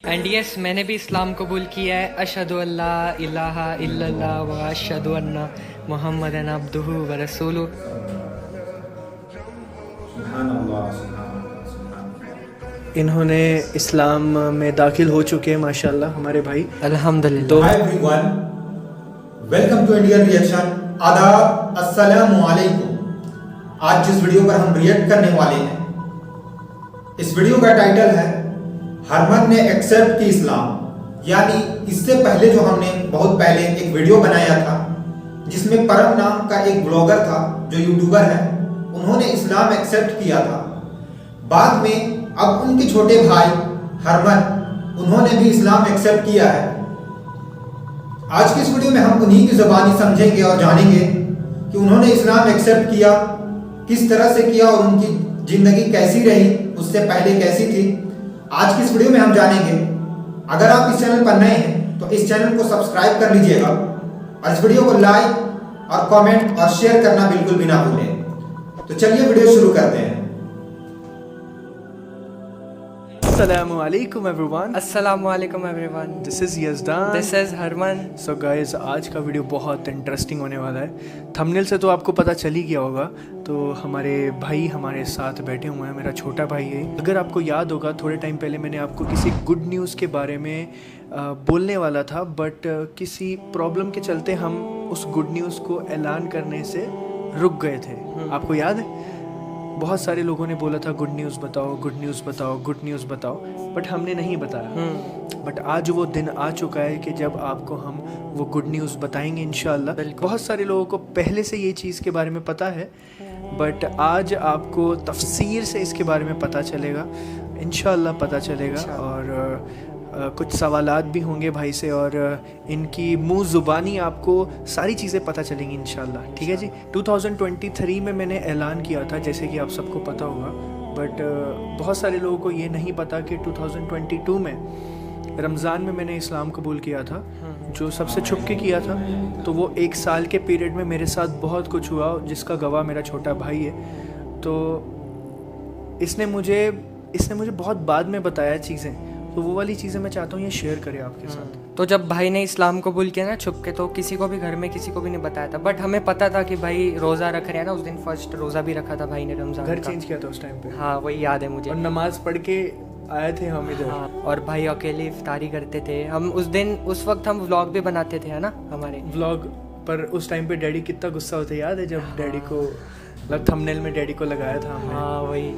And yes मैंने भी इस्लाम कबूल किया है। अशहदु अल्ला इलाहा इल्लल्लाह व अशहदु अन्ना मुहम्मदन अब्दुहु व रसूलुहु। इन्होंने इस्लाम में दाखिल हो चुके हैं माशाल्लाह हमारे भाई, अल्हम्दुलिल्लाह। Hi everyone, welcome to Indian reaction. आदाब, अस्सलामु अलैकुम। आज जिस वीडियो पर हम रिएक्ट करने वाले हैं, इस वीडियो का टाइटल है हरमन ने एक्सेप्ट की इस्लाम। यानी इससे पहले जो हमने बहुत पहले एक वीडियो बनाया था जिसमें परम नाम का एक ब्लॉगर था जो यूट्यूबर है, उन्होंने इस्लाम एक्सेप्ट किया था। बाद में अब उनके छोटे भाई हरमन, उन्होंने भी इस्लाम एक्सेप्ट किया है। आज की इस वीडियो में हम उन्हीं की ज़बानी समझेंगे और जानेंगे कि उन्होंने इस्लाम एक्सेप्ट किया, किस तरह से किया और उनकी ज़िंदगी कैसी रही, उससे पहले कैसी थी। आज की इस वीडियो में हम जानेंगे। अगर आप इस चैनल पर नए हैं तो इस चैनल को सब्सक्राइब कर लीजिएगा और इस वीडियो को लाइक और कमेंट और शेयर करना बिल्कुल भी ना भूलें। तो चलिए वीडियो शुरू करते हैं। अस्सलामु अलैकुम एवरीवन, अस्सलामु अलैकुम everyone, this is Yazdan, this is Harman. So guys, आज का वीडियो बहुत इंटरेस्टिंग होने वाला है। थंबनेल से तो आपको पता चल ही गया होगा। तो हमारे भाई हमारे साथ बैठे हुए हैं, मेरा छोटा भाई है। अगर आपको याद होगा, थोड़े टाइम पहले मैंने आपको किसी गुड न्यूज़ के बारे में बोलने वाला था, बट किसी प्रॉब्लम के चलते हम उस गुड न्यूज़ को ऐलान करने से रुक गए थे। आपको याद है? बहुत सारे लोगों ने बोला था गुड न्यूज़ बताओ, गुड न्यूज़ बताओ, गुड न्यूज़ बताओ, बट हमने नहीं बताया। बट आज वो दिन आ चुका है कि जब आपको हम वो गुड न्यूज़ बताएंगे इंशाल्लाह। बहुत सारे लोगों को पहले से ये चीज़ के बारे में पता है, बट आज आपको तफसीर से इसके बारे में पता चलेगा, इंशाल्लाह पता चलेगा। और कुछ सवालात भी होंगे भाई से और इनकी मुंह ज़ुबानी आपको सारी चीज़ें पता चलेंगी इंशाल्लाह। ठीक है जी। 2023 में मैंने ऐलान किया था, जैसे कि आप सबको पता होगा, बट बहुत सारे लोगों को ये नहीं पता कि 2022 में रमज़ान में मैंने इस्लाम कबूल किया था, जो सबसे छुप के किया था। तो वो एक साल के पीरियड में मेरे साथ बहुत कुछ हुआ, जिसका गवाह मेरा छोटा भाई है। तो इसने मुझे बहुत बाद में बताया चीज़ें, तो वो वाली चीज़ें मैं चाहता हूँ ये शेयर करें आपके साथ। तो जब भाई ने इस्लाम कबूल किया ना छुप के, तो किसी को भी घर में किसी को भी नहीं बताया था, बट हमें पता था कि भाई रोज़ा रख रहे हैं ना। उस दिन फर्स्ट रोज़ा भी रखा था भाई ने रमज़ान घर का। चेंज किया था उस टाइम पे। हाँ वही याद है मुझे। और नमाज पढ़ के आए थे हम इधर। हाँ, और भाई अकेले इफ्तारी करते थे हम उस दिन। उस वक्त हम व्लॉग भी बनाते थे, है ना हमारे व्लॉग पर। उस टाइम पे डैडी कितना गुस्सा होता है, याद है जब डैडी को मतलब थंबनेल में डैडी को लगाया था हमने। हाँ वही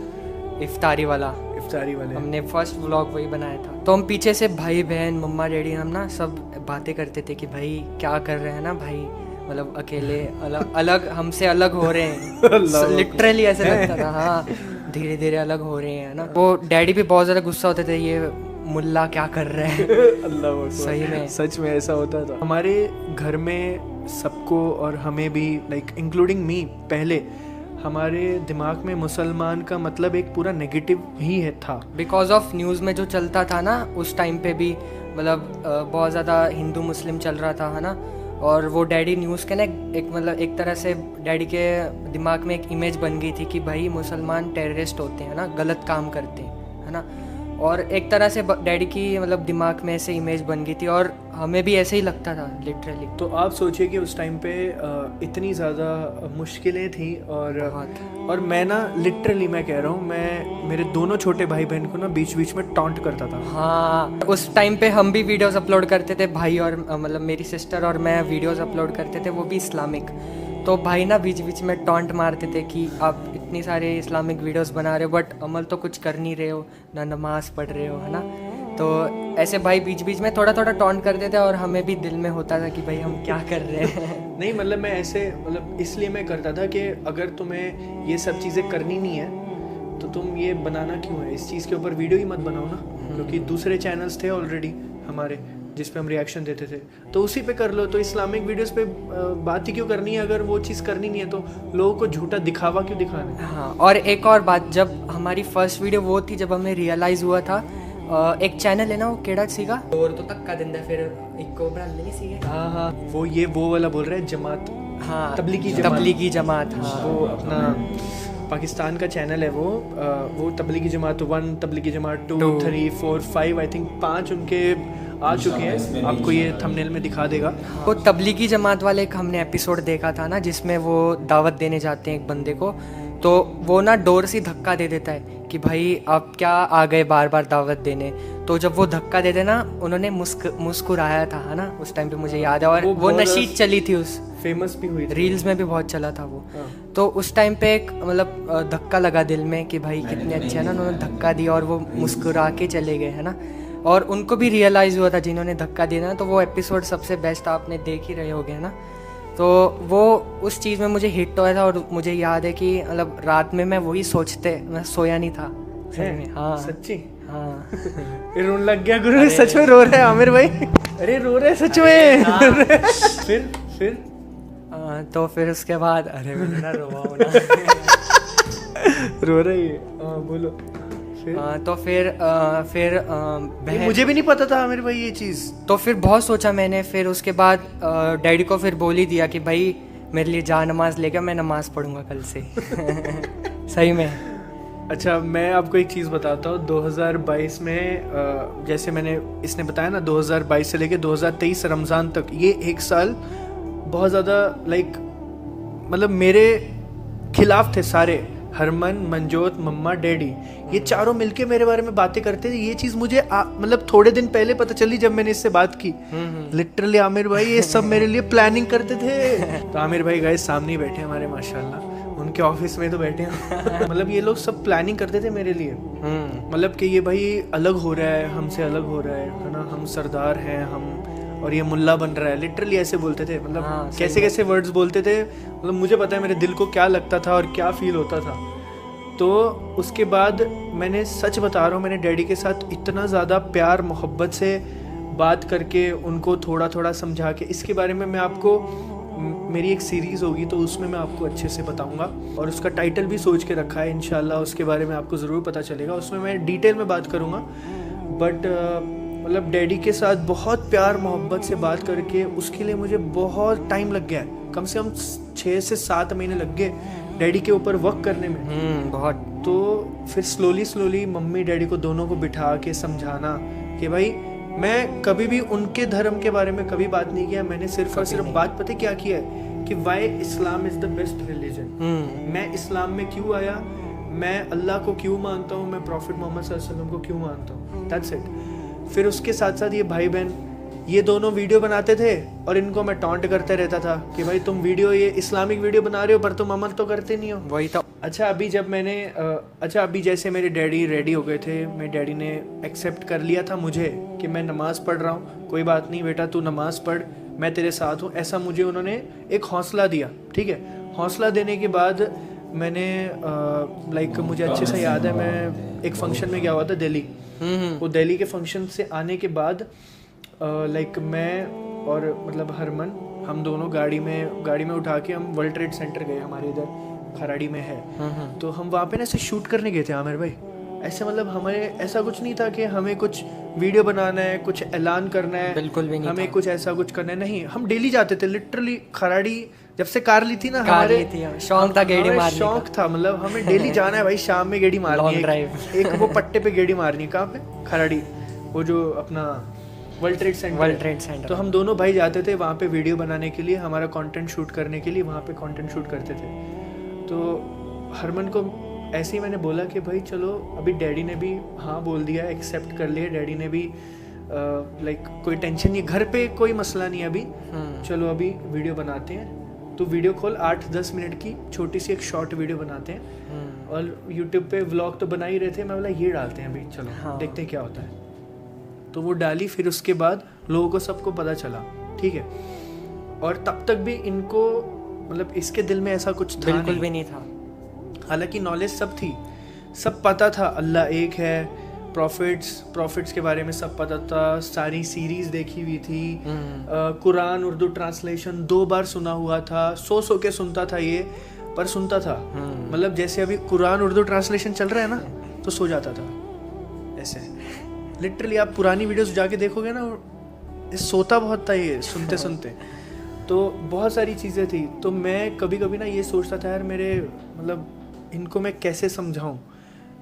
इफ्तारी वाला वाले हमने फर्स्ट व्लॉग वही बनाया था। तो हम पीछे से भाई बहन मम्मा डैडी हम ना सब बातें करते थे कि भाई क्या कर रहे हैं ना भाई, मतलब अकेले अलग हमसे अलग हो रहे हैं। लिटरली ऐसे लगता था। हाँ धीरे धीरे अलग हो रहे हैं ना। वो डैडी भी बहुत ज़्यादा गुस्सा होते थे, ये मुल्ला क्या कर रहे हैं। अल्लाह सही में सच में ऐसा होता था हमारे घर में सबको, और हमें भी, लाइक इंक्लूडिंग मी। पहले हमारे दिमाग में मुसलमान का मतलब एक पूरा नेगेटिव ही है था, बिकॉज ऑफ न्यूज़ में जो चलता था ना उस टाइम पे भी, मतलब बहुत ज़्यादा हिंदू मुस्लिम चल रहा था, है ना। और वो डैडी न्यूज़ के ना एक मतलब एक तरह से डैडी के दिमाग में एक इमेज बन गई थी कि भाई मुसलमान टेररिस्ट होते हैं ना, गलत काम करते हैं, है ना। और एक तरह से डैडी की मतलब दिमाग में ऐसे इमेज बन गई थी, और हमें भी ऐसे ही लगता था लिटरली। तो आप सोचिए कि उस टाइम पे इतनी ज़्यादा मुश्किलें थी। और मैं ना लिटरली मैं कह रहा हूँ, मैं मेरे दोनों छोटे भाई बहन को ना बीच बीच में टॉन्ट करता था। हाँ उस टाइम पे हम भी वीडियोस अपलोड करते थे, भाई और मतलब मेरी सिस्टर और मैं वीडियोस अपलोड करते थे, वो भी इस्लामिक। तो भाई ना बीच बीच में टॉन्ट मारते थे कि आप इतनी सारे इस्लामिक वीडियोस बना रहे हो बट अमल तो कुछ कर नहीं रहे हो, ना नमाज पढ़ रहे हो, है ना। तो ऐसे भाई बीच बीच में थोड़ा थोड़ा टॉन्ट करते थे, और हमें भी दिल में होता था कि भाई हम क्या कर रहे हैं। नहीं मतलब मैं ऐसे मतलब इसलिए मैं करता था कि अगर तुम्हें ये सब चीज़ें करनी नहीं है तो तुम ये बनाना क्यों है, इस चीज़ के ऊपर वीडियो ही मत बनाओ ना। क्योंकि दूसरे चैनल्स थे ऑलरेडी हमारे जिस पे हम रिएक्शन देते थे, तो उसी पे कर लो। तो इस्लामिक वीडियोस पे बात ही क्यों करनी है, अगर वो चीज़ करनी नहीं है तो लोगों को झूठा दिखावा क्यों दिखाना है। हाँ, और एक और बात, जब हमारी फर्स्ट वीडियो वो थी जब हमें रियलाइज़ हुआ था एक चैनल है ना, वो केड़ा सीगा और तो तक का दिन फिर एक को बना नहीं सीगे। हाँ वो वाला बोल रहे हैं जमात। हाँ तबलीगी जमात। हाँ वो अपना पाकिस्तान का चैनल है वो तबलीगी जमात 1, तबलीगी जमात 2, 3, 4, 5 आई थिंक 5 उनके आ चुके हैं। आपको ये थंबनेल में दिखा देगा। वो तबलीगी जमात वाले एक हमने एपिसोड देखा था ना, जिसमें वो दावत देने जाते हैं एक बंदे को, तो वो ना डोर से धक्का दे देता है कि भाई आप क्या आ गए बार बार दावत देने। तो जब वो धक्का देते ना, उन्होंने मुस्कुराया था, है ना, उस टाइम पे मुझे याद है। और वो नशीद चली थी, उस फेमस भी हुई थी, रील्स में भी बहुत चला था वो। तो उस टाइम पे एक मतलब धक्का लगा दिल में कि भाई कितने अच्छे हैं ना, उन्होंने धक्का दिया और वो मुस्कुरा के चले गए, है ना। और उनको भी रियलाइज़ हुआ था जिन्होंने धक्का दिया ना, तो वो एपिसोड सबसे बेस्ट आपने देख ही रहे होगे, है ना। तो वो उस चीज़ में मुझे हिट हुआ था और मुझे याद है कि मतलब रात में मैं वही सोचते, मैं सोया नहीं था सही में। हाँ सच्ची, हाँ। ये रोने लग गया गुरु, सच में रो रहे हैं आमिर भाई। अरे रो रहे सच में। फिर तो फिर उसके बाद अरे मैं ना रोवाऊँ ना। रो रही है, बोलो। तो फिर मुझे भी नहीं पता था आमिर भाई ये चीज़। तो फिर बहुत सोचा मैंने, फिर उसके बाद डैडी को फिर बोल ही दिया कि भाई मेरे लिए जा नमाज लेकर, मैं नमाज पढ़ूंगा कल से। सही में। अच्छा, मैं आपको एक चीज़ बताता हूँ। 2022 में जैसे मैंने इसने बताया ना, 2022 से लेके 2023 रमज़ान तक, ये एक साल बहुत ज़्यादा मतलब मेरे खिलाफ थे सारे। हरमन, मंजोत, मम्मा, डैडी, ये चारों मिलके मेरे बारे में बातें करते थे। ये चीज़ मुझे मतलब थोड़े दिन पहले पता चली जब मैंने इससे बात की। लिटरली आमिर भाई ये सब मेरे लिए प्लानिंग करते थे। तो आमिर भाई गाइस सामने ही बैठे हमारे, माशाल्लाह, उनके ऑफिस में तो बैठे हैं। मतलब ये लोग सब प्लानिंग करते थे मेरे लिए। मतलब कि ये भाई अलग हो रहा है, हमसे अलग हो रहा है ना, हम सरदार हैं हम, और ये मुल्ला बन रहा है। लिटरली ऐसे बोलते थे, मतलब कैसे कैसे वर्ड्स बोलते थे। मतलब मुझे पता है मेरे दिल को क्या लगता था और क्या फील होता था। तो उसके बाद मैंने सच बता रहा हूँ, मैंने डैडी के साथ इतना ज़्यादा प्यार मोहब्बत से बात करके, उनको थोड़ा थोड़ा समझा के, इसके बारे में मैं आपको, मेरी एक सीरीज़ होगी तो उसमें मैं आपको अच्छे से बताऊंगा, और उसका टाइटल भी सोच के रखा है इंशाल्लाह, उसके बारे में आपको ज़रूर पता चलेगा। उसमें मैं डिटेल में बात करूँगा। बट मतलब डैडी के साथ बहुत प्यार मोहब्बत से बात करके, उसके लिए मुझे बहुत टाइम लग गया है। कम से कम 6 से 7 महीने लग गए डैडी के ऊपर वर्क करने में। बहुत। तो फिर स्लोली मम्मी डैडी को दोनों को बिठा के समझाना कि भाई, मैं कभी भी उनके धर्म के बारे में कभी बात नहीं किया। मैंने सिर्फ और सिर्फ बात पता क्या किया है कि why Islam is the best religion. मैं इस्लाम में क्यों आया, मैं अल्लाह को क्यों मानता हूँ, मैं प्रॉफिट मोहम्मद सल्लल्लाहु अलैहि वसल्लम को क्यों मानता हूँ। That's it. फिर उसके साथ साथ ये भाई बहन, ये दोनों वीडियो बनाते थे और इनको मैं टॉन्ट करते रहता था कि भाई तुम वीडियो, ये इस्लामिक वीडियो बना रहे हो पर तुम अमल तो करते नहीं हो। वही तो। अच्छा अभी जैसे मेरे डैडी रेडी हो गए थे, मेरे डैडी ने एक्सेप्ट कर लिया था मुझे कि मैं नमाज़ पढ़ रहा हूँ, कोई बात नहीं बेटा तू नमाज़ पढ़, मैं तेरे साथ हूँ, ऐसा मुझे उन्होंने एक हौसला दिया। ठीक है, हौसला देने के बाद मैंने मुझे अच्छे से याद है, मैं एक फंक्शन में गया हुआ था दिल्ली। वो दिल्ली के फंक्शन से आने के बाद मैं और मतलब हरमन, हम दोनों गाड़ी में उठा के हम वर्ल्ड ट्रेड सेंटर गए, हमारे इधर खराड़ी में है। तो हम वहाँ पे ना ऐसे शूट करने गए थे आमिर भाई। ऐसे मतलब हमें ऐसा कुछ नहीं था कि हमें कुछ वीडियो बनाना है, कुछ ऐलान करना है, बिल्कुल भी नहीं हमें था। कुछ ऐसा कुछ करना है, नहीं। हम डेली जाते थे लिटरली खराड़ी। जब से कार ली थी ना, हमारे शौक था गेड़ी मारने का। शौक था, मतलब हमें डेली जाना है भाई, शाम में गेड़ी मारनी है। एक वो पट्टे पे गेड़ी मारनी है, कहाँ पे, खराड़ी, वो जो अपना वर्ल्ड ट्रेड सेंटर। तो हम दोनों भाई जाते थे वहाँ पे वीडियो बनाने के लिए, हमारा कंटेंट शूट करने के लिए, वहाँ पे कंटेंट शूट करते थे। तो हरमन को ऐसे ही मैंने बोला कि भाई चलो, अभी डैडी ने भी हाँ बोल दिया, एक्सेप्ट कर लिया डैडी ने भी, कोई टेंशन नहीं, घर पे कोई मसला नहीं अभी, चलो अभी वीडियो बनाते हैं। तो वीडियो कॉल 8-10 मिनट की छोटी सी एक शॉर्ट वीडियो बनाते हैं, और यूट्यूब पे व्लॉग तो बना ही रहे थे, मैं बोला ये डालते हैं अभी, चलो देखते हैं क्या होता है। तो वो डाली, फिर उसके बाद लोगों को सबको पता चला। ठीक है, और तब तक भी इनको मतलब इसके दिल में ऐसा कुछ था बिल्कुल भी नहीं था। हालांकि नॉलेज सब थी, सब पता था, अल्लाह एक है, प्रॉफिट्स के बारे में सब पता था, सारी सीरीज देखी हुई थी, कुरान उर्दू ट्रांसलेशन 2 बार सुना हुआ था, सो के सुनता था ये, पर सुनता था। मतलब जैसे अभी कुरान उर्दू ट्रांसलेशन चल रहा है ना, तो सो जाता था ऐसे। लिटरली आप पुरानी वीडियोस जाके देखोगे ना, सोता बहुत था ये सुनते सुनते। तो बहुत सारी चीज़ें थी। तो मैं कभी कभी ना ये सोचता था यार, मेरे मतलब इनको मैं कैसे समझाऊं,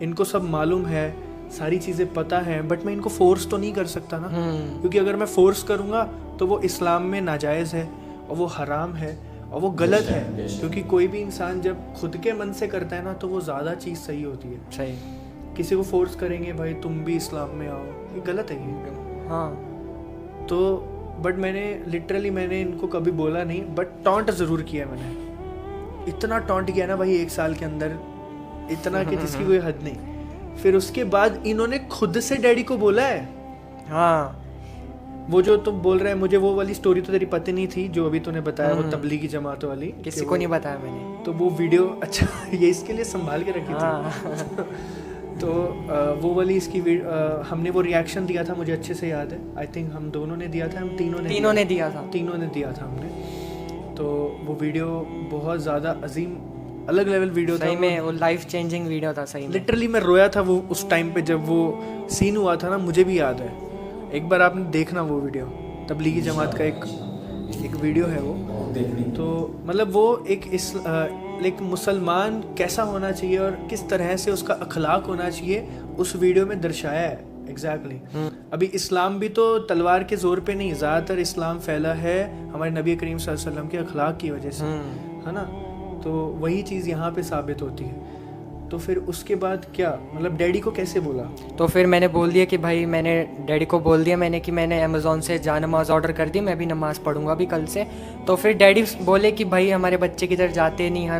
इनको सब मालूम है, सारी चीज़ें पता है, बट मैं इनको फोर्स तो नहीं कर सकता ना, क्योंकि अगर मैं फोर्स करूँगा तो वो इस्लाम में नाजायज़ है और वो हराम है और वो गलत है, क्योंकि कोई भी इंसान जब खुद के मन से करता है ना तो वो ज़्यादा चीज़ सही होती है। सही। किसी को फोर्स करेंगे भाई तुम भी इस्लाम में आओ, ये गलत है ये। हाँ। तो बट मैंने इनको कभी बोला नहीं, बट टॉन्ट ज़रूर किया मैंने। इतना टॉन्ट किया ना भाई 1 साल के अंदर, इतना कि जिसकी कोई हद नहीं। फिर उसके बाद इन्होंने खुद से डैडी को बोला है। हाँ, वो जो तुम बोल रहे हैं, मुझे वो वाली स्टोरी तो तेरी पता नहीं थी जो अभी तूने बताया, वो तबलीगी जमात वाली, किसी को नहीं बताया मैंने। तो वो वीडियो, अच्छा ये इसके लिए संभाल के रखी थी। तो वो वाली इसकी हमने वो रिएक्शन दिया था, मुझे अच्छे से याद है। आई थिंक हम दोनों ने दिया था, हम तीनों ने दिया था हमने। तो वो वीडियो बहुत ज़्यादा अजीम, अलग लेवल वीडियो था। सही में वो लाइफ चेंजिंग वीडियो था। सही में लिटरली मैं रोया था वो उस टाइम पे जब वो सीन हुआ था ना, मुझे भी याद है। एक बार आपने देखना वो वीडियो, तबलीगी जमात का एक वीडियो है वो। तो मतलब वो एक मुसलमान कैसा होना चाहिए और किस तरह से उसका अखलाक होना चाहिए, उस वीडियो में दर्शाया है एग्जैक्टली। अभी इस्लाम भी तो तलवार के जोर पे नहीं, ज़्यादातर इस्लाम फैला है हमारे नबी करीम सल्लल्लाहु अलैहि वसल्लम के अखलाक की वजह से, है ना। तो वही चीज़ यहाँ पे साबित होती है। तो फिर उसके बाद क्या, मतलब डैडी को कैसे बोला? तो फिर मैंने बोल दिया कि भाई, मैंने डैडी को बोल दिया मैंने कि मैंने अमेज़ॉन से जा नमाज़ ऑर्डर कर दी, मैं भी नमाज़ पढ़ूंगा अभी कल से। तो फिर डैडी बोले कि भाई हमारे बच्चे किधर जाते नहीं है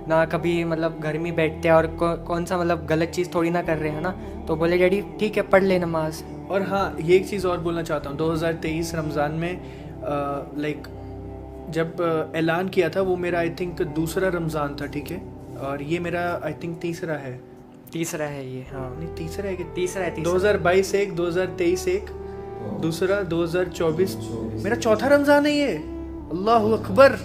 ना कभी मतलब घर में बैठते हैं और कौन सा मतलब गलत चीज़ थोड़ी ना कर रहे हैं ना। तो बोले डैडी ठीक है पढ़ ले नमाज। और हाँ, ये एक चीज़ और बोलना चाहता हूँ, 2023 रमज़ान में जब ऐलान किया था, वो मेरा आई थिंक दूसरा रमज़ान था, ठीक है, और ये मेरा आई थिंक तीसरा है ये। हाँ नहीं, तीसरा है कि तीसरा है। 2022 एक, 2023 एक, दूसरा 2024 मेरा चौथा रमज़ान है ये। अल्लाह अकबर,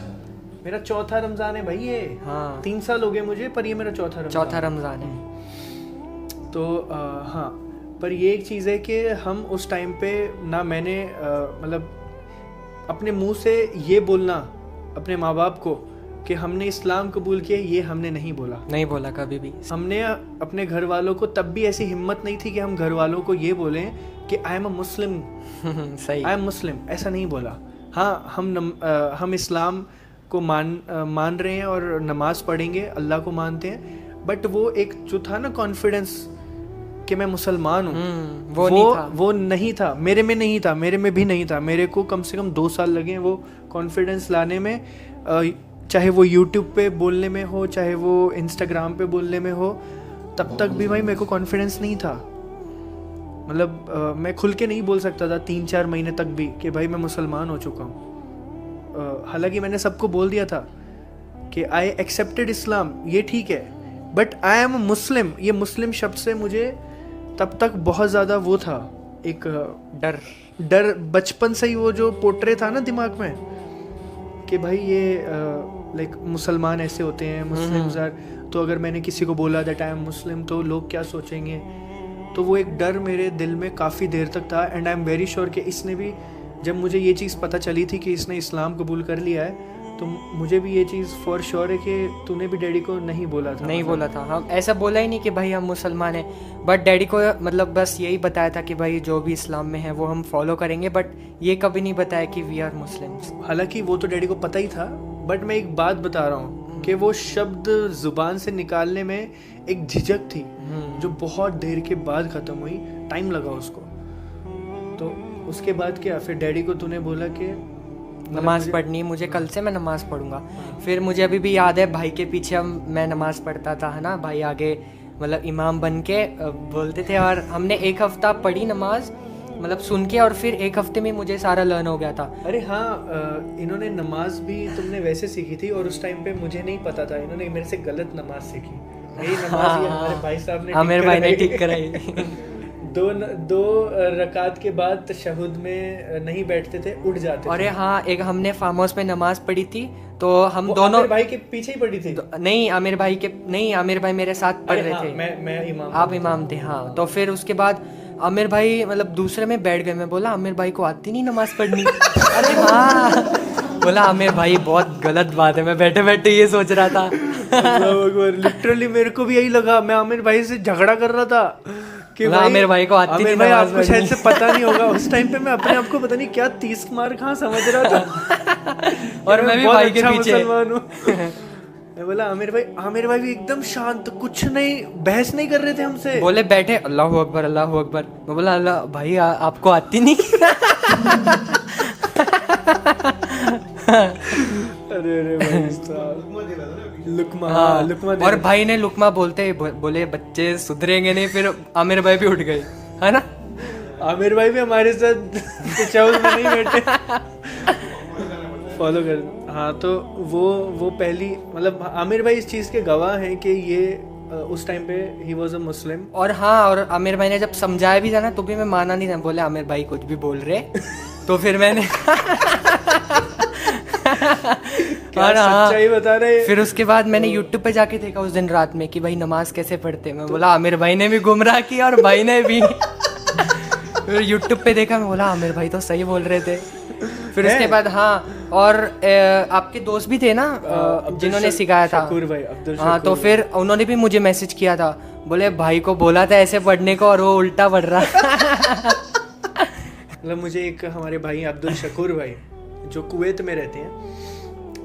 मेरा चौथा रमज़ान है भाई ये। हाँ 3 साल हो गए मुझे, पर ये मेरा चौथा रमज़ान है। तो हाँ, पर ये एक चीज़ है कि हम उस टाइम पे ना, मैंने मतलब अपने मुंह से ये बोलना अपने माँ बाप को कि हमने इस्लाम कबूल किया, ये हमने नहीं बोला कभी भी। हमने अपने घर वालों को तब भी ऐसी हिम्मत नहीं थी कि हम घर वालों को ये बोलें कि आई एम अ मुस्लिम, सही, आई एम मुस्लिम, ऐसा नहीं बोला। हाँ, हम इस्लाम को मान रहे हैं और नमाज पढ़ेंगे, अल्लाह को मानते हैं, बट वो एक जो था ना कॉन्फिडेंस कि मैं मुसलमान हूँ, वो नहीं था, मेरे में नहीं था, मेरे में भी नहीं था। मेरे को कम से कम 2 साल लगे वो कॉन्फिडेंस लाने में, चाहे वो यूट्यूब पे बोलने में हो, चाहे वो इंस्टाग्राम पे बोलने में हो, तब तक भी भाई मेरे को कॉन्फिडेंस नहीं था। मतलब मैं खुल के नहीं बोल सकता था 3-4 महीने तक भी कि भाई मैं मुसलमान हो चुका हूँ। हालांकि मैंने सबको बोल दिया था कि आई एक्सेप्टेड इस्लाम, ये ठीक है, बट आई एम मुस्लिम। ये मुस्लिम शब्द से मुझे तब तक बहुत ज़्यादा वो था, एक डर बचपन से ही, वो जो पोट्रे था ना दिमाग में कि भाई ये लाइक मुसलमान ऐसे होते हैं, मुस्लिम्स आर, तो अगर मैंने किसी को बोला दैट आई एम मुस्लिम तो लोग क्या सोचेंगे। तो वो एक डर मेरे दिल में काफ़ी देर तक था। And I am very sure कि इसने भी, जब मुझे ये चीज़ पता चली थी कि इसने इस्लाम कबूल कर लिया है, तो मुझे भी ये चीज़ फॉर श्योर है कि तूने भी डैडी को नहीं बोला था। हम ऐसा बोला ही नहीं कि भाई हम मुसलमान हैं, बट डैडी को मतलब बस यही बताया था कि भाई जो भी इस्लाम में है वो हम फॉलो करेंगे, बट ये कभी नहीं बताया कि वी आर मुस्लिम्स। हालांकि वो तो डैडी को पता ही था, बट मैं एक बात बता रहा हूँ कि वो शब्द ज़ुबान से निकालने में एक झिझक थी जो बहुत देर के बाद ख़त्म हुई, टाइम लगा उसको। तो उसके बाद क्या, फिर डैडी को तूने बोला कि नमाज़ पढ़नी, मुझे कल से मैं नमाज़ पढ़ूंगा। फिर मुझे अभी भी याद है भाई के पीछे मैं नमाज़ पढ़ता था, है ना, भाई आगे मतलब इमाम बन के बोलते थे, और हमने 1 हफ्ता पढ़ी नमाज, मतलब सुन के, और फिर 1 हफ्ते में मुझे सारा लर्न हो गया था। अरे हाँ, इन्होंने नमाज भी तुमने वैसे सीखी थी, और उस टाइम पे मुझे नहीं पता था, इन्होंने मेरे से गलत नमाज सीखी। मेरी नमाज हमारे भाई साहब ने, मेरे भाई ने ठीक कराई। 2 रकात के बाद तशहुद में नहीं बैठते थे, उठ जाते थे। अरे हाँ, एक हमने फार्म हाउस में नमाज पढ़ी थी, तो हम दोनों आमिर भाई के पीछे ही पढ़ी थी। नहीं, आमिर भाई मेरे साथ पढ़ रहे थे। मैं इमाम, आप इमाम थे। हाँ, तो फिर उसके बाद आमिर भाई मतलब दूसरे में बैठ गए। मैं बोला आमिर भाई को आती नहीं नमाज पढ़नी। अरे हाँ, बोला आमिर भाई बहुत गलत बात है, मैं बैठे बैठे ये सोच रहा था। लिटरली मेरे को भी यही लगा, मैं आमिर भाई से झगड़ा कर रहा था कि बोला, आमिर भाई को आती नहीं भाई नमाज आपको शायद पढ़नी। से पता नहीं होगा। उस टाइम पे मैं अपने आप को पता नहीं क्या 30 मार कहाँ समझ रहा था और मैं भी बहुत भाई के अच्छा पीछे। मुसलमान हूँ। मैं बोला आमिर भाई भी एकदम शांत, कुछ नहीं, बहस नहीं कर रहे थे हमसे। बोले बैठे अल्लाह अकबर अल्लाह अकबर। मैं बोला अल्लाह भाई आपको आती नहीं। अरे भाई लुकमा, हाँ, लुकमा दे और रहे। भाई ने लुकमा बोलते ही बोले बच्चे सुधरेंगे नहीं, फिर आमिर भाई भी उठ गए, है ना। आमिर भाई भी हमारे साथ तचाउज में नहीं बैठे, फॉलो कर। हाँ, तो वो पहली, मतलब आमिर भाई इस चीज़ के गवाह हैं कि ये उस टाइम पे ही वाज अ मुस्लिम। और हाँ, और आमिर भाई ने जब समझाया भी था ना तो भी मैं माना नहीं था, बोले आमिर भाई कुछ भी बोल रहे। तो फिर मैंने क्या और हाँ, सच्चाई बता रहे। फिर उसके बाद मैंने यूट्यूब पे जाके देखा उस दिन रात में कि भाई नमाज कैसे पढ़ते। मैं बोला आमिर भाई ने भी गुमराह किया और भाई ने भी। फिर यूट्यूब पे देखा, मैं बोला आमिर भाई तो सही बोल रहे थे। फिर उसके बाद हाँ, और आपके दोस्त भी थे ना जिन्होंने सिखाया था, शकूर भाई, अब्दुल हाँ, शकूर तो फिर उन्होंने भी मुझे मैसेज किया था, बोले भाई को बोला था ऐसे पढ़ने को और वो उल्टा पढ़ रहा। मतलब मुझे एक हमारे भाई अब्दुल शकूर भाई जो कुवैत में रहते हैं,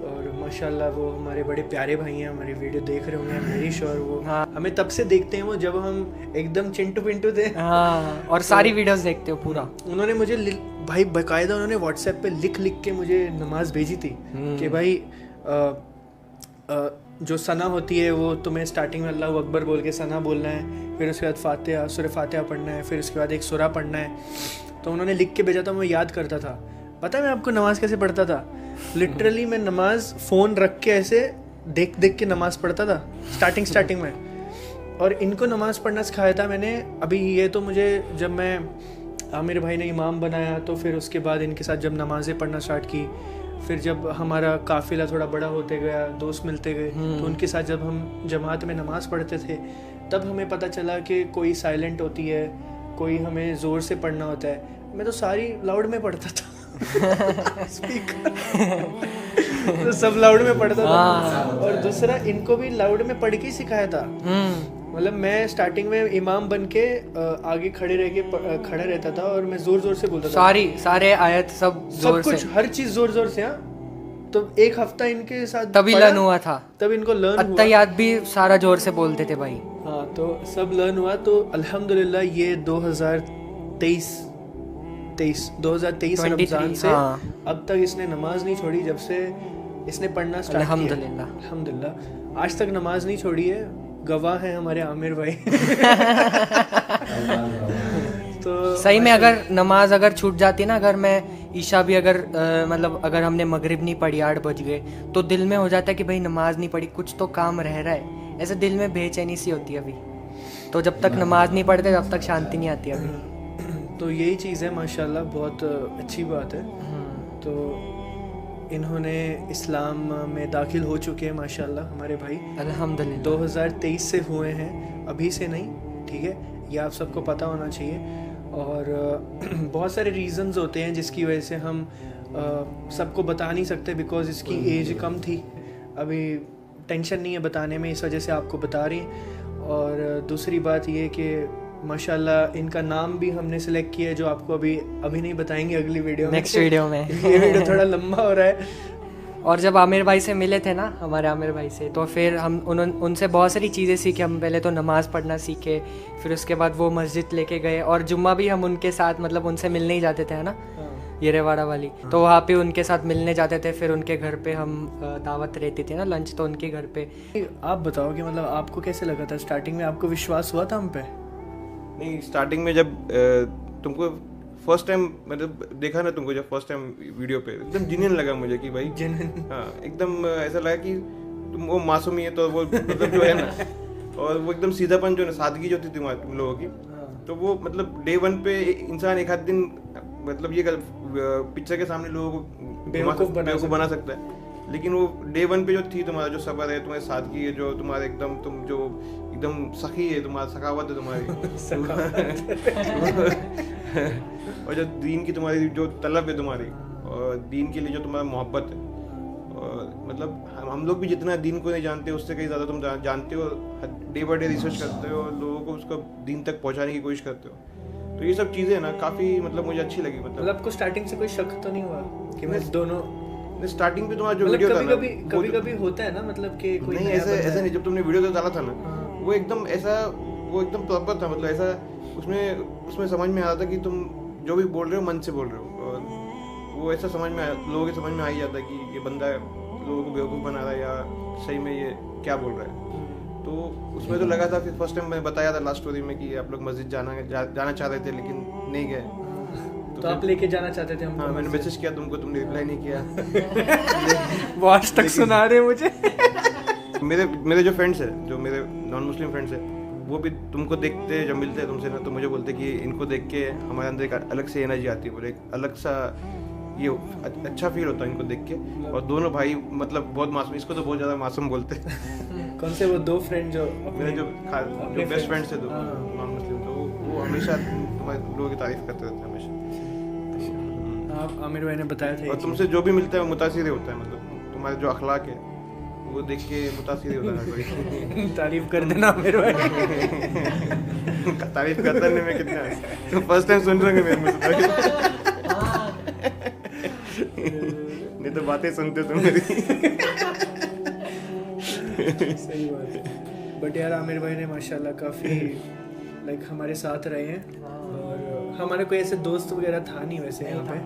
और माशाल्लाह वो हमारे बड़े प्यारे भाई हैं, हमारी वीडियो देख रहे होंगे, मेरी श्योर वो हाँ। हमें तब से देखते हैं, वो जब हम एकदम चिंटू पिंटू थे। हाँ, और सारी वीडियोस देखते हो पूरा। उन्होंने मुझे भाई बाकायदा उन्होंने व्हाट्सएप पे लिख के मुझे नमाज भेजी थी कि भाई जो सना होती है वो तुम्हें स्टार्टिंग में अल्लाह अकबर बोल के सना बोलना है, फिर उसके बाद फातिहा, सूरह फातिहा पढ़ना है, फिर उसके बाद एक सूरा पढ़ना है। तो उन्होंने लिख के भेजा था, मैं याद करता था। पता है मैं आपको नमाज कैसे पढ़ता था? लिटरली मैं नमाज फ़ोन रख के ऐसे देख के नमाज पढ़ता था स्टार्टिंग में। और इनको नमाज पढ़ना सिखाया था मैंने। अभी ये तो मुझे जब मैं आमिर भाई ने इमाम बनाया तो फिर उसके बाद इनके साथ जब नमाज़ें पढ़ना स्टार्ट की, फिर जब हमारा काफ़िला थोड़ा बड़ा होते गया, दोस्त मिलते गए, तो उनके साथ जब हम जमात में नमाज़ पढ़ते थे तब हमें पता चला कि कोई साइलेंट होती है, कोई हमें ज़ोर से पढ़ना होता है। मैं तो सारी लाउड में पढ़ता था। स्पीकर तो सब लाउड में पढ़ता था। और दूसरा इनको भी लाउड में पढ़ के ही सिखाया था। मतलब मैं स्टार्टिंग में इमाम बन के आगे खड़ा रहता था और मैं जोर जोर से बोलता था सारे आयत सब जोर कुछ से, हर चीज जोर जोर से। हाँ, तो एक हफ्ता इनके साथ तभी लर्न हुआ था, तब इनको लर्न हुआ। अत्तहियात भी सारा जोर से बोलते थे भाई। हाँ, तो सब लर्न हुआ। तो अल्हम्दुलिल्लाह ये 2023 रमजान से अब तक इसने नमाज नहीं छोड़ी। जब से इसने पढ़ना स्टार्ट किया, अल्हम्दुलिल्लाह आज तक नमाज नहीं छोड़ी है। गवाह है हमारे आमिर भाई। तो सही में अगर नमाज अगर छूट जाती ना, अगर मैं ईशा भी अगर मतलब अगर हमने मगरिब नहीं पढ़ी 8 बज गए तो दिल में हो जाता है कि भाई नमाज नहीं पढ़ी, कुछ तो काम रह रहा है, ऐसे दिल में बेचैनी सी होती है अभी। तो जब तक नमाज नहीं पढ़ते तब तक शांति नहीं आती अभी। तो यही चीज़ है माशाल्लाह, बहुत अच्छी बात है। तो इन्होंने इस्लाम में दाखिल हो चुके हैं माशाल्लाह हमारे भाई, अल्हम्दुलिल्लाह। 2023 से हुए हैं, अभी से नहीं, ठीक है, ये आप सबको पता होना चाहिए। और बहुत सारे रीज़न्स होते हैं जिसकी वजह से हम सबको बता नहीं सकते, बिकॉज इसकी एज कम थी, अभी टेंशन नहीं है बताने में, इस वजह से आपको बता रही हैं। और दूसरी बात ये कि माशाल्लाह इनका नाम भी हमने सेलेक्ट किया है, जो आपको अभी नहीं बताएंगे, अगली वीडियो में, नेक्स्ट वीडियो में। ये वीडियो थोड़ा लंबा हो रहा है। और जब आमिर भाई से मिले थे ना, हमारे आमिर भाई से, तो फिर हम उनसे बहुत सारी चीज़ें सीखे। हम पहले तो नमाज़ पढ़ना सीखे, फिर उसके बाद वो मस्जिद लेके गए, और जुम्मा भी हम उनके साथ मतलब उनसे मिलने ही जाते थे, है ना, येरेवाड़ा वाली, तो वहाँ पे उनके साथ मिलने जाते थे। फिर उनके घर पे हम दावत रहती थी ना, लंच, तो उनके घर पे। आप बताओ कि मतलब आपको कैसे लगा था स्टार्टिंग में? आपको विश्वास हुआ था हम पे? नहीं, स्टार्टिंग में जब तुमको फर्स्ट टाइम मतलब देखा ना, तुमको जब फर्स्ट टाइम वीडियो पे, एकदम जेन्युइन लगा मुझे कि भाई हाँ, एकदम ऐसा लगा कि तुम वो मासूमी है, तो वो मतलब जो है ना, और वो एकदम सीधापन जो ना, सादगी जो थी तुम लोगों की, तो वो मतलब डे 1 पे इंसान एक आध दिन मतलब ये पिक्चर के सामने लोगों को बेवकूफ़ बना सकता है, लेकिन वो डे 1 पे जो थी तुम्हारा जो सब्र है, तुम्हारी सादगी है, जो तुम्हारे एकदम तुम जो एकदम सखी है, तुम्हारा सखावत है तुम्हारी और जो दीन की तुम्हारी जो तलब है तुम्हारी, और दीन के लिए जो तुम्हारा मोहब्बत है, मतलब हम लोग भी जितना दीन को नहीं जानते उससे कहीं ज़्यादा तुम जानते हो, डे बाई डे रिसर्च करते हो, लोगों को उसको दीन तक पहुंचाने की कोशिश करते हो। तो ये सब चीज़ें ना काफ़ी मतलब मुझे अच्छी लगी। मतलब आपको स्टार्टिंग से कोई शक तो नहीं हुआ कि मैं दोनों स्टार्टिंग पे तुम्हारा जो मतलब वीडियो था ना, कभी होता है ना, मतलब कि कोई नहीं ऐसे नहीं, जब तुमने वीडियो डाला था ना वो एकदम ऐसा, वो एकदम प्रॉपर था, मतलब ऐसा उसमें समझ में आ रहा था कि तुम जो भी बोल रहे हो मन से बोल रहे हो, और वो ऐसा समझ में लोगों के समझ में आ ही जाता है कि ये बंदा लोगों को बेवकूफ़ बना रहा है या सही में ये क्या बोल रहा है। तो उसमें तो लगा था, फिर फर्स्ट टाइम मैं बताया था लास्ट स्टोरी में कि आप लोग मस्जिद जाना चाह रहे थे लेकिन नहीं गए, तो आप लेके जाना चाहते थे हमको। हाँ, मैंने मैसेज किया तुमको, तुमने रिप्लाई नहीं किया। वो आज तक सुना रहे मुझे। मेरे जो फ्रेंड्स है, जो मेरे नॉन मुस्लिम फ्रेंड्स है, वो भी तुमको देखते जब मिलते हैं तुमसे ना, तो मुझे बोलते कि इनको देख के हमारे अंदर एक अलग से एनर्जी आती है, बोले एक अलग सा ये अच्छा फील होता है इनको देख के। और दोनों भाई मतलब बहुत मासूम, इसको तो बहुत ज़्यादा मासूम बोलते हैं। कौन से वो दो फ्रेंड जो मेरे जो बेस्ट फ्रेंड्स है, दो नॉन मुस्लिम, तो वो हमेशा तुम्हारे लोगों की तारीफ करते रहते हैं हमेशा। आप आमिर भाई ने बताया था, और तुमसे जो भी मिलता है वो मुतासिर होता है, मतलब तुम्हारे जो अखलाक है वो देख के मुतासिर होता है कोई। तारीफ कर देना आमिर भाई। तारीफ करता नहीं मैं कितना, तो फर्स्ट टाइम सुन रहे हो मेरे मुंह से, नहीं तो बातें सुनते तुम मेरी। सही बात है। बट यार आमिर भाई ने माशाल्लाह काफ़ी लाइक हमारे साथ रहे हैं, और हमारा कोई ऐसे दोस्त वगैरह था नहीं वैसे यहाँ पे।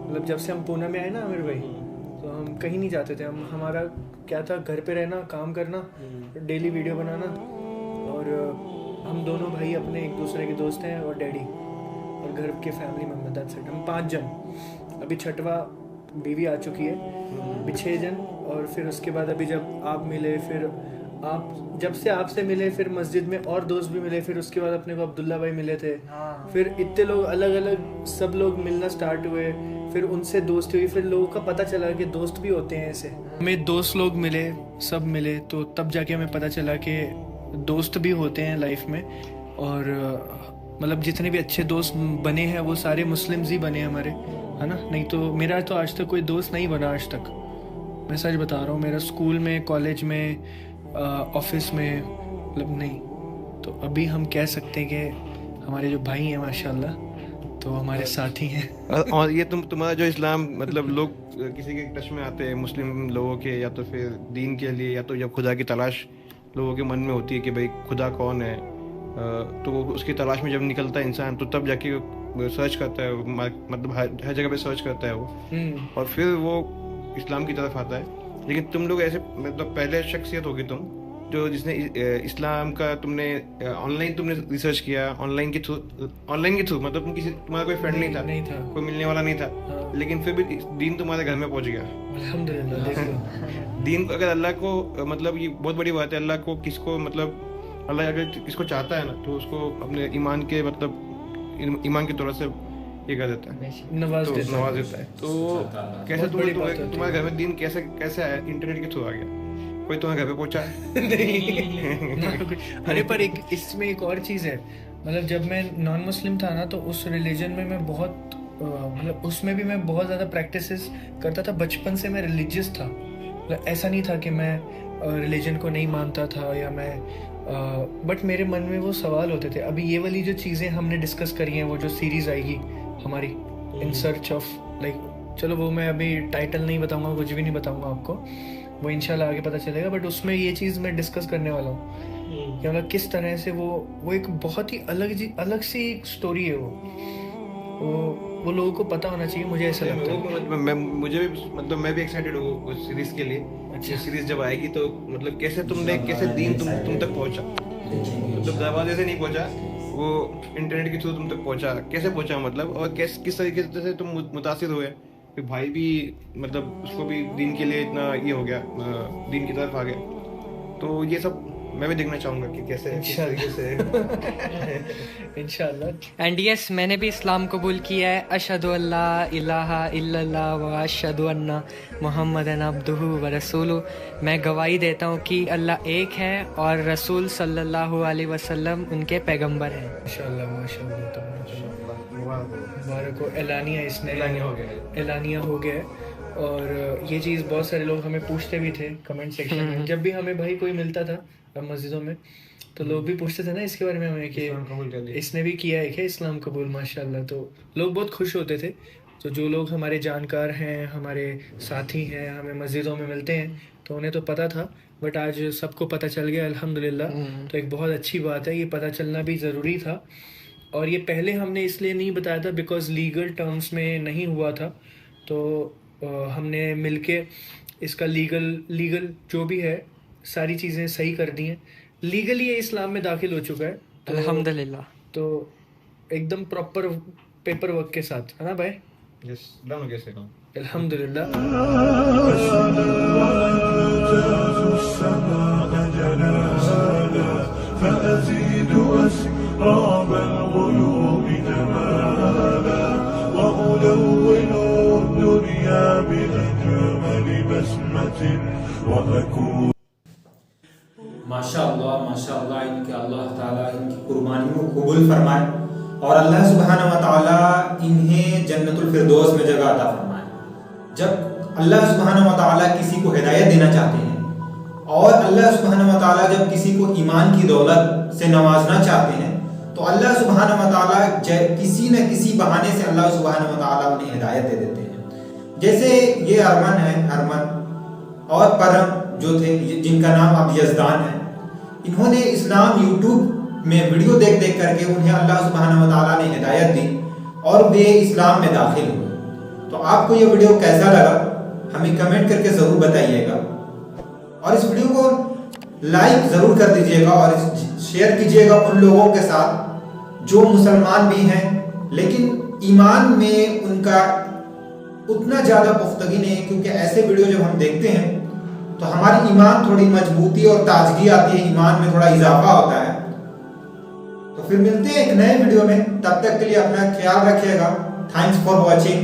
मतलब जब से हम पूना में आए ना आमिर भाई, तो हम कहीं नहीं जाते थे। हमारा क्या था, घर पे रहना, काम करना, डेली वीडियो बनाना, और हम दोनों भाई अपने एक दूसरे के दोस्त हैं, और डैडी और घर के फैमिली मेम्बर, दैट्स इट। हम 5 जन, अभी 6वां बीवी आ चुकी है, अभी 6 जन। और फिर उसके बाद अभी जब आप मिले, फिर आप जब से आपसे मिले, फिर मस्जिद में और दोस्त भी मिले, फिर उसके बाद अपने को अब्दुल्ला भाई मिले थे, फिर इतने लोग अलग अलग सब लोग मिलना स्टार्ट हुए, फिर उनसे दोस्ती हुई, फिर लोगों का पता चला कि दोस्त भी होते हैं ऐसे। हमें दोस्त लोग मिले, सब मिले, तो तब जाके हमें पता चला कि दोस्त भी होते हैं लाइफ में। और मतलब जितने भी अच्छे दोस्त बने हैं वो सारे मुस्लिम्स ही बने हमारे, है ना। नहीं तो मेरा तो आज तक कोई दोस्त नहीं बना आज तक, मैं सच बता रहा हूँ। मेरा स्कूल में, कॉलेज में, ऑफिस में मतलब नहीं। तो अभी हम कह सकते हैं कि हमारे जो भाई हैं माशाल्लाह, तो हमारे साथी हैं। और ये तुम्हारा जो इस्लाम, मतलब लोग किसी के टच में आते हैं मुस्लिम लोगों के, या तो फिर दीन के लिए, या तो जब खुदा की तलाश लोगों के मन में होती है कि भाई खुदा कौन है, तो उसकी तलाश में जब निकलता है इंसान, तो तब जाके सर्च करता है, मतलब हर जगह पे सर्च करता है वो, और फिर वो इस्लाम की तरफ आता है। लेकिन तुम लोग ऐसे मतलब पहले शख्सियत होगी तुम जो जिसने इस्लाम का ऑनलाइन तुमने रिसर्च किया, ऑनलाइन के थ्रू मतलब तुम्हारा कोई फ्रेंड नहीं था, कोई मिलने वाला नहीं था, लेकिन फिर भी दीन तुम्हारे घर में पहुंच गया। अल्हम्दुलिल्लाह। देखो दीन को अगर अल्लाह को, मतलब ये बहुत बड़ी बात है, अल्लाह को किसको, मतलब अल्लाह अगर किसको चाहता है ना, तो उसको अपने ईमान के मतलब ईमान की तरह से ये कर देता है, नवाज देता है। तो कैसे तुम्हारे घर में दीन कैसे आया? इंटरनेट के थ्रू आ गया? कोई तुम्हारे घर पे पहुंचा? नहीं। अरे पर इसमें एक और चीज़ है, मतलब जब मैं नॉन मुस्लिम था ना, तो उस रिलीजन में मैं बहुत मतलब उसमें भी मैं बहुत ज़्यादा प्रैक्टिसेस करता था। बचपन से मैं रिलीजियस था, मतलब ऐसा नहीं था कि मैं रिलीजन को नहीं मानता था या मैं बट मेरे मन में वो सवाल होते थे। अभी ये वाली जो चीज़ें हमने डिस्कस करी हैं, वो जो सीरीज़ आएगी हमारी इन सर्च ऑफ लाइक, चलो वो मैं अभी टाइटल नहीं बताऊंगा, कुछ भी नहीं बताऊंगा आपको, वो इंशाल्लाह आगे पता चलेगा। बट उसमें ये चीज़ मैं डिस्कस करने वाला हूँ कि मतलब किस तरह से वो एक बहुत ही अलग सी स्टोरी है। वो लोगों को पता होना चाहिए, मुझे ऐसा लगता है। मुझे भी मतलब मैं भी एक्साइटेड हूँ उस सीरीज के लिए। अच्छा, सीरीज जब आएगी तो मतलब कैसे दीन तुम तक पहुंचा, मतलब दरवाजे से नहीं पहुंचा, वो इंटरनेट के थ्रू तुम तक पहुंचा, कैसे पहुंचा मतलब, और किस तरीके से तुम मुतासिर हुए कि भाई भी मतलब उसको भी दीन के लिए इतना ये हो गया, दीन की तरफ आ गया। तो ये सब मैं भी देखना चाहूँगा कि कैसे किस तरीके से इंशाल्लाह। एंड यस, मैंने भी इस्लाम कबूल किया है। अशहदु अल्ला इलाहा इल्लल्लाह व अशहदु अन्ना मुहम्मदन अब्दुहु व रसूलुहु। मैं गवाही देता हूँ कि अल्लाह एक है और रसूल सल्लल्लाहु अलैहि वसल्लम उनके पैगंबर हैं। माशाल्लाह माशाल्लाह। मुबारक हो, एलानिया इसने एलानिया हो गया है। और ये चीज़ बहुत सारे लोग हमें पूछते भी थे कमेंट सेक्शन में, जब भी हमें भाई कोई मिलता था मस्जिदों में, तो लोग भी पूछते थे ना इसके बारे में हमें कि इसने भी किया है क्या इस्लाम कबूल, माशाल्लाह। तो लोग बहुत खुश होते थे। तो जो लोग हमारे जानकार हैं, हमारे साथी हैं, हमें मस्जिदों में मिलते हैं, तो उन्हें तो पता था, बट आज सबको पता चल गया अल्हम्दुलिल्लाह। तो एक बहुत अच्छी बात है, ये पता चलना भी ज़रूरी था। और ये पहले हमने इसलिए नहीं बताया था बिकॉज लीगल टर्म्स में नहीं हुआ था। तो हमने मिलके इसका लीगल जो भी है सारी चीज़ें सही कर दी हैं। लीगली ये इस्लाम में दाखिल हो चुका है, तो अल्हम्दुलिल्लाह। तो एकदम प्रॉपर पेपर वर्क के साथ, है ना भाई? यस, डन हो गया सेकंड। अल्हम्दुलिल्लाह। माशाअल्लाह माशाअल्लाह, इनके अल्लाह ताला इनकी कुर्बानियों को कबूल फरमाए और अल्लाह सुब्हानहू व तआला इन्हें जन्नतुल फिरदौस में जगह अता फरमाए। जब अल्लाह सुब्हानहू व तआला किसी को हिदायत देना चाहते हैं और अल्लाह सुब्हानहू व तआला जब किसी को ईमान की दौलत से नवाजना चाहते हैं, तो अल्लाह सुब्हानहू व तआला किसी न किसी बहाने से अल्लाह सुब्हानहू व तआला उन्हें हिदायत दे देते हैं। जैसे ये हरमन और परम जो थे, जिनका नाम अब यज़दान है, इन्होंने इस्लाम यूट्यूब में वीडियो देख करके उन्हें अल्लाह सुब्हानहू व तआला ने हिदायत दी और वे इस्लाम में दाखिल हुए। तो आपको ये वीडियो कैसा लगा हमें कमेंट करके ज़रूर बताइएगा और इस वीडियो को लाइक ज़रूर कर दीजिएगा और शेयर कीजिएगा उन लोगों के साथ जो मुसलमान भी हैं लेकिन ईमान में उनका उतना ज़्यादा पुख्तगी नहीं है, क्योंकि ऐसे वीडियो जब हम देखते हैं तो हमारी ईमान थोड़ी मजबूती और ताजगी आती है, ईमान में थोड़ा इजाफा होता है। तो फिर मिलते हैं एक नए वीडियो में, तब तक के लिए अपना ख्याल रखिएगा। Thanks for watching.